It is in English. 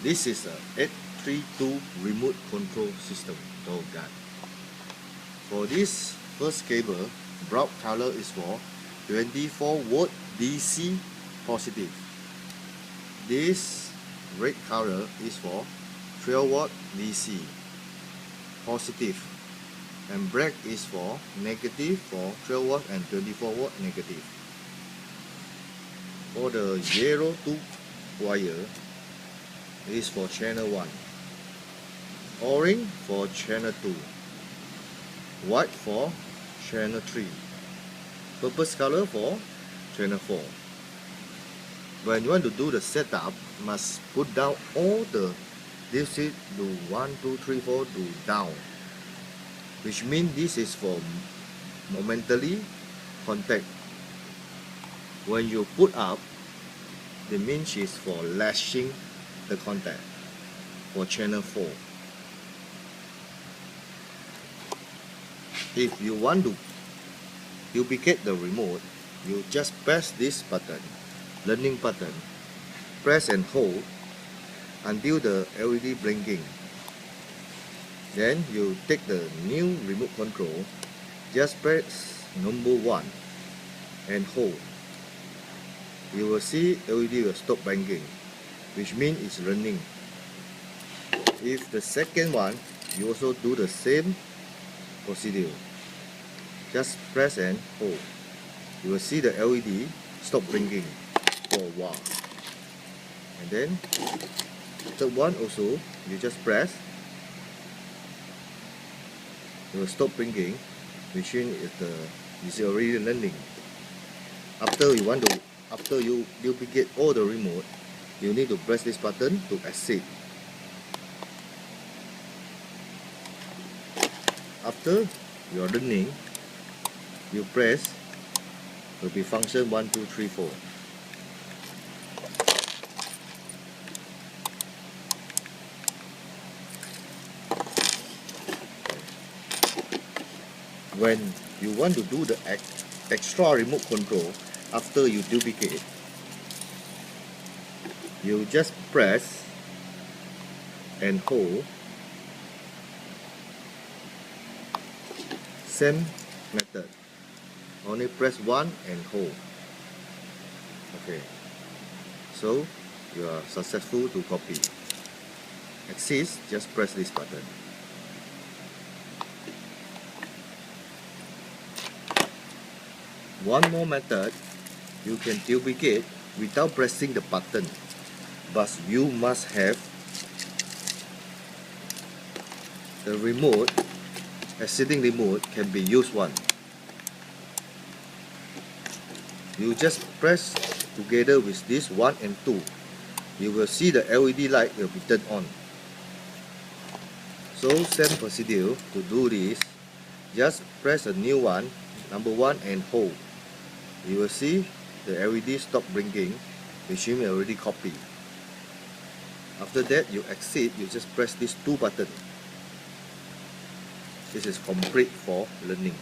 This is a 832 remote control system door guard. For this first cable, brown color is for 24 volt DC positive. This red color is for 12 watt DC positive, and black is for negative for 12 watt and 24 watt negative. For the yellow tube wire is for channel 1, orange for channel 2, white for channel 3, purple color for channel 4. When you want to do the setup, must put down all the this is do 1, 2, 3, 4 do down, which means this is for momentary contact. When you put up, the means is for latching the contact for channel 4. If you want to duplicate the remote, you just press this button, learning button, press and hold until the LED blinking. Then you take the new remote control, just press number 1 and hold. You will see LED will stop blinking, which means it's running. If the second one, you also do the same procedure. Just press and hold. You will see the LED stop blinking for a while. And then third one also, you just press, it will stop blinking, which means it's already running. After you duplicate all the remote, you need to press this button to exit. After you are running, you press, will be function 1, 2, 3, 4. When you want to do the extra remote control, after you duplicate, you just press and hold. Same method, only press 1 and hold. Okay, so you are successful to copy. Exit, just press this button. One more method, you can duplicate without pressing the button, but you must have the remote. Existing remote can be used one. You just press together with this 1 and 2. You will see the LED light will be turned on. So same procedure to do this. Just press a new one, number 1 and hold. You will see the LED stop blinking, which you may already copy. After that, you exit, you just press these 2 buttons. This is complete for learning.